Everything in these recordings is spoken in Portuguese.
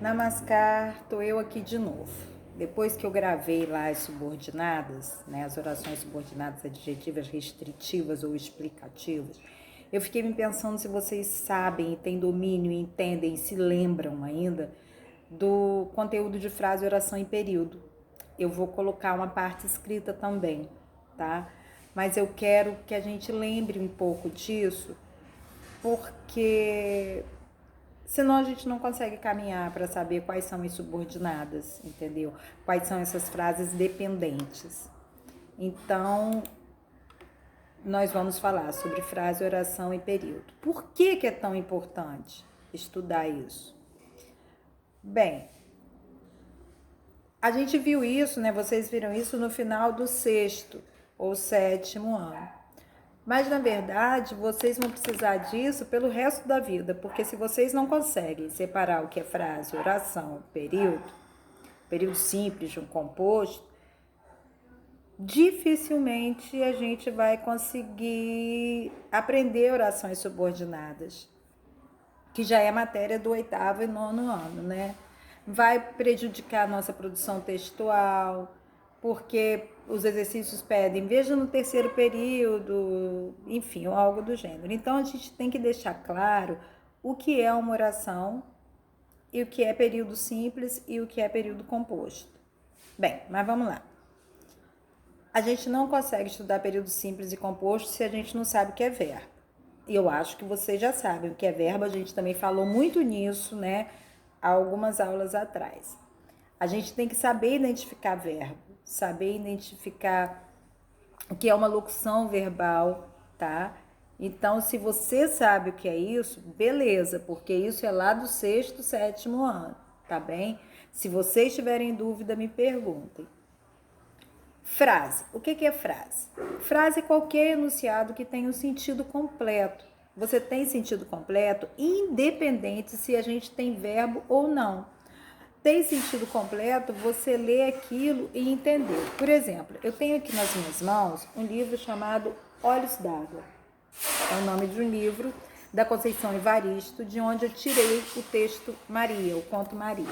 Namaskar, tô eu aqui de novo. Depois que eu gravei lá as subordinadas, né, as orações subordinadas adjetivas restritivas ou explicativas, eu fiquei me pensando se vocês sabem e têm domínio, entendem e se lembram ainda do conteúdo de frase, oração e período. Eu vou colocar uma parte escrita também, tá? Mas eu quero que a gente lembre um pouco disso, porque senão a gente não consegue caminhar para saber quais são as subordinadas, entendeu? Quais são essas frases dependentes. Então, nós vamos falar sobre frase, oração e período. Por que é tão importante estudar isso? Bem, a gente viu isso, né? Vocês viram isso no final do sexto ou sétimo ano. Mas na verdade, vocês vão precisar disso pelo resto da vida, porque se vocês não conseguem separar o que é frase, oração, período simples de um composto, dificilmente a gente vai conseguir aprender orações subordinadas, que já é matéria do oitavo e nono ano, né? Vai prejudicar a nossa produção textual, porque os exercícios pedem, veja no terceiro período, enfim, ou algo do gênero. Então a gente tem que deixar claro o que é uma oração e o que é período simples e o que é período composto. Bem, mas vamos lá. A gente não consegue estudar período simples e composto se a gente não sabe o que é verbo. E eu acho que vocês já sabem o que é verbo, a gente também falou muito nisso, né, há algumas aulas atrás. A gente tem que saber identificar verbo, saber identificar o que é uma locução verbal, tá? Então, se você sabe o que é isso, beleza, porque isso é lá do sexto, sétimo ano, tá bem? Se vocês tiverem dúvida, me perguntem. Frase. O que é frase? Frase é qualquer enunciado que tenha um sentido completo. Você tem sentido completo, independente se a gente tem verbo ou não. Tem sentido completo você ler aquilo e entender. Por exemplo, eu tenho aqui nas minhas mãos um livro chamado Olhos d'Água. É o nome de um livro da Conceição Evaristo, de onde eu tirei o texto Maria, o conto Maria.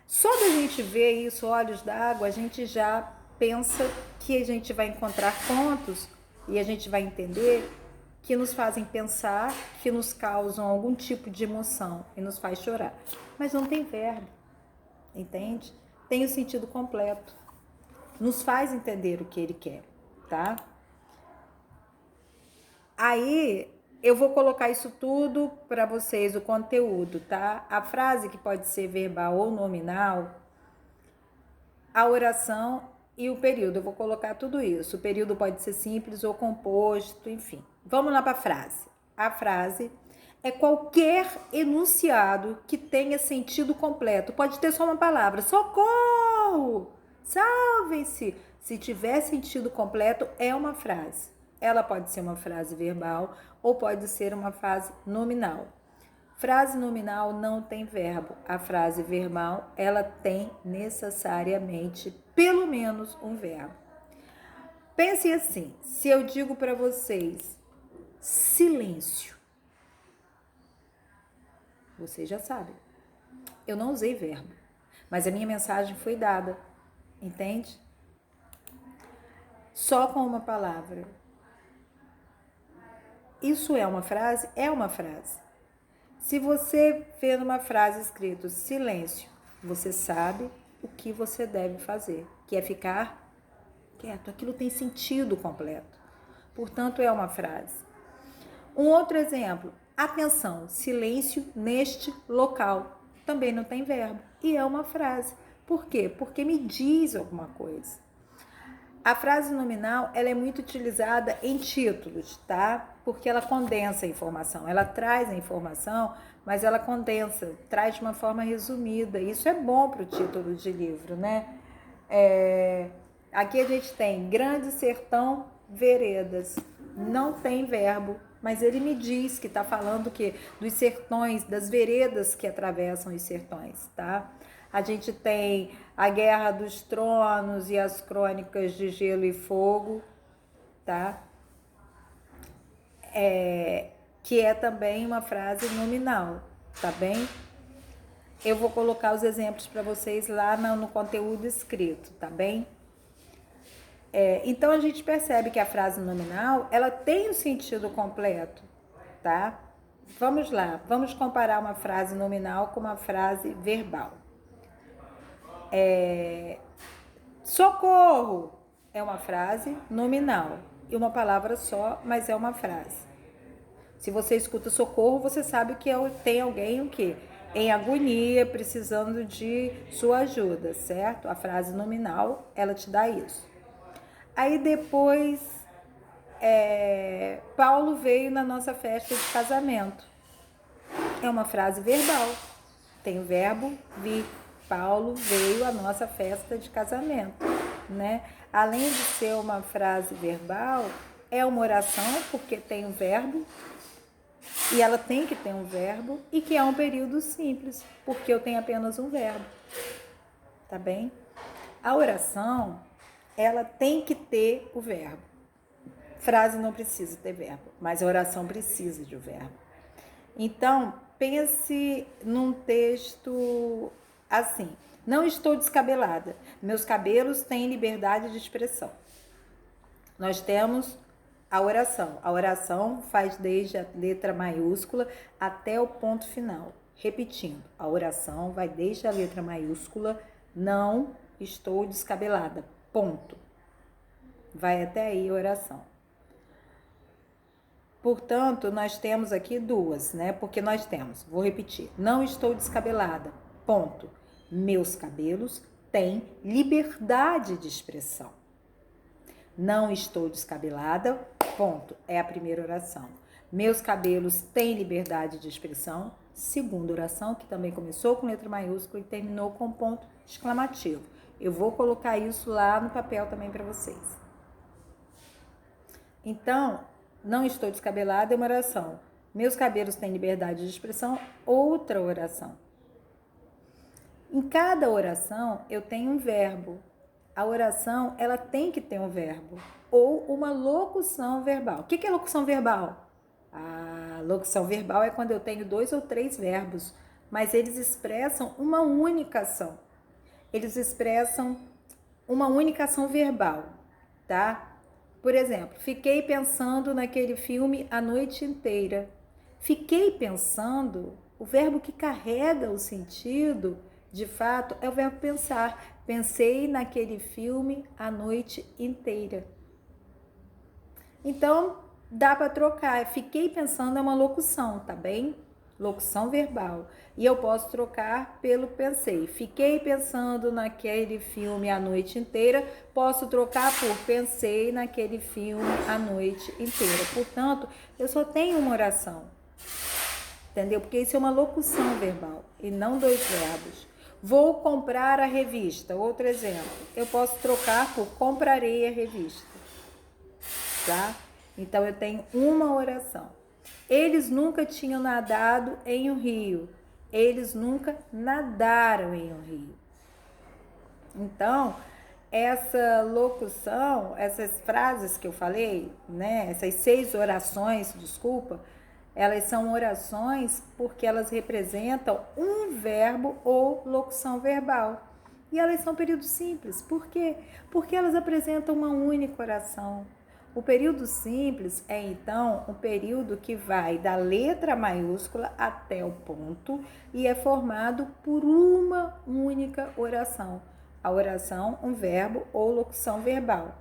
Só da gente ver isso, Olhos d'Água, a gente já pensa que a gente vai encontrar contos e a gente vai entender que nos fazem pensar, que nos causam algum tipo de emoção e nos faz chorar. Mas não tem verbo, entende? Tem o sentido completo. Nos faz entender o que ele quer, tá? Aí eu vou colocar isso tudo para vocês, o conteúdo, tá? A frase que pode ser verbal ou nominal, a oração e o período. Eu vou colocar tudo isso. O período pode ser simples ou composto, enfim. Vamos lá para a frase. A frase é qualquer enunciado que tenha sentido completo. Pode ter só uma palavra. Socorro! Salvem-se! Se tiver sentido completo, é uma frase. Ela pode ser uma frase verbal ou pode ser uma frase nominal. Frase nominal não tem verbo. A frase verbal, ela tem necessariamente pelo menos um verbo. Pense assim, se eu digo para vocês silêncio, vocês já sabem. Eu não usei verbo, mas a minha mensagem foi dada, entende? Só com uma palavra. Isso é uma frase? É uma frase. Se você vê numa frase escrito silêncio, você sabe o que você deve fazer, que é ficar quieto. Aquilo tem sentido completo. Portanto, é uma frase. Um outro exemplo, atenção, silêncio neste local. Também não tem verbo e é uma frase. Por quê? Porque me diz alguma coisa. A frase nominal, ela é muito utilizada em títulos, tá? Porque ela condensa a informação, ela traz a informação, mas ela condensa, traz de uma forma resumida. Isso é bom para o título de livro, né? Aqui a gente tem Grande Sertão Veredas. Não tem verbo, mas ele me diz que está falando que dos sertões, das veredas que atravessam os sertões, tá? A gente tem a Guerra dos Tronos e as Crônicas de Gelo e Fogo, tá? Que é também uma frase nominal, tá bem? eu vou colocar os exemplos para vocês lá no conteúdo escrito, tá bem? Então a gente percebe que a frase nominal, ela tem um sentido completo, tá? Vamos lá, vamos comparar uma frase nominal com uma frase verbal. Socorro é uma frase nominal e uma palavra só, mas é uma frase. Se você escuta socorro, você sabe que tem alguém o quê? Em agonia, precisando de sua ajuda, certo? A frase nominal, ela te dá isso. Aí depois, Paulo veio na nossa festa de casamento. É uma frase verbal. Tem o verbo vir. Paulo veio à nossa festa de casamento, né? Além de ser uma frase verbal, é uma oração, porque tem um verbo, e ela tem que ter um verbo, e que é um período simples, porque eu tenho apenas um verbo, tá bem? A oração, ela tem que ter o verbo. Frase não precisa ter verbo, mas a oração precisa de um verbo. Então, pense num texto assim: não estou descabelada, meus cabelos têm liberdade de expressão. Nós temos a oração. A oração faz desde a letra maiúscula até o ponto final. Repetindo, a oração vai desde a letra maiúscula, não estou descabelada, ponto. Vai até aí a oração. Portanto, nós temos aqui duas, né? Porque nós temos, vou repetir, não estou descabelada, ponto. Meus cabelos têm liberdade de expressão. Não estou descabelada, ponto. É a primeira oração. Meus cabelos têm liberdade de expressão. Segunda oração, que também começou com letra maiúscula e terminou com ponto exclamativo. Eu vou colocar isso lá no papel também para vocês. Então, não estou descabelada é uma oração. Meus cabelos têm liberdade de expressão, outra oração. Em cada oração eu tenho um verbo. A oração, ela tem que ter um verbo ou uma locução verbal. O que é locução verbal? A locução verbal é quando eu tenho 2 ou 3 verbos, mas eles expressam uma única ação. Eles expressam uma única ação verbal, tá? Por exemplo, fiquei pensando naquele filme a noite inteira. Fiquei pensando, o verbo que carrega o sentido, de fato, é o verbo pensar. Pensei naquele filme a noite inteira. Então, dá para trocar. Fiquei pensando é uma locução, tá bem? Locução verbal. E eu posso trocar pelo pensei. Fiquei pensando naquele filme a noite inteira. Posso trocar por pensei naquele filme a noite inteira. Portanto, eu só tenho uma oração. Entendeu? Porque isso é uma locução verbal e não 2 verbos. Vou comprar a revista. Outro exemplo. Eu posso trocar por comprarei a revista. Tá? Então, eu tenho uma oração. Eles nunca tinham nadado em um rio. Eles nunca nadaram em um rio. Então, essa locução, essas frases que eu falei, né? Essas 6 orações, desculpa, elas são orações porque elas representam um verbo ou locução verbal. E elas são períodos simples. Por quê? Porque elas apresentam uma única oração. O período simples é, então, um período que vai da letra maiúscula até o ponto e é formado por uma única oração. A oração, um verbo ou locução verbal.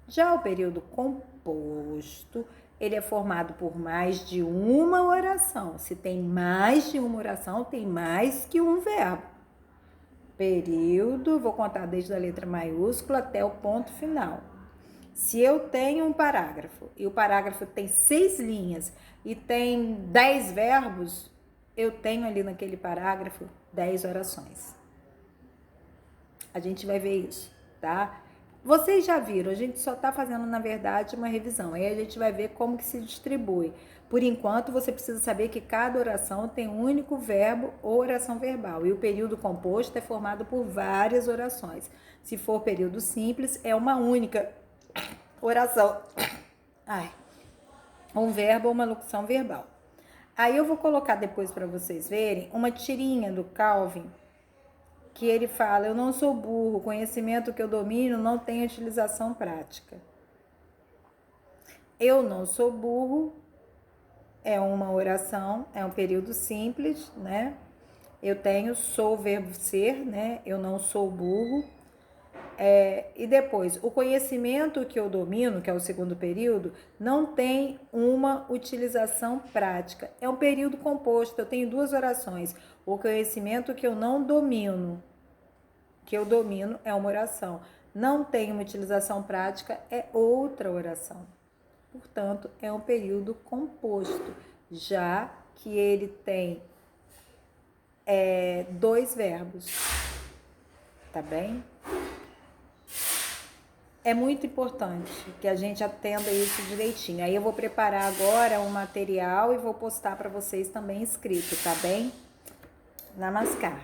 Já o período composto, ele é formado por mais de uma oração. Se tem mais de uma oração, tem mais que um verbo. Período, vou contar desde a letra maiúscula até o ponto final. Se eu tenho um parágrafo e o parágrafo tem 6 linhas e tem 10 verbos, eu tenho ali naquele parágrafo 10 orações. A gente vai ver isso, tá? Vocês já viram, a gente só tá fazendo, na verdade, uma revisão. Aí a gente vai ver como que se distribui. Por enquanto, você precisa saber que cada oração tem um único verbo ou oração verbal. E o período composto é formado por várias orações. Se for período simples, é uma única oração. Um verbo ou uma locução verbal. Aí eu vou colocar depois para vocês verem uma tirinha do Calvin, que ele fala: eu não sou burro, conhecimento que eu domino não tem utilização prática. Eu não sou burro é uma oração, é um período simples, né? Eu tenho, sou o verbo ser, né? Eu não sou burro. E depois, o conhecimento que eu domino, que é o segundo período, não tem uma utilização prática. É um período composto, eu tenho duas orações. O conhecimento que eu não domino, que eu domino é uma oração. Não tem uma utilização prática, é outra oração. Portanto, é um período composto, já que ele tem dois verbos, tá bem? É muito importante que a gente atenda isso direitinho. Aí eu vou preparar agora um material e vou postar para vocês também escrito, tá bem? Namaskar.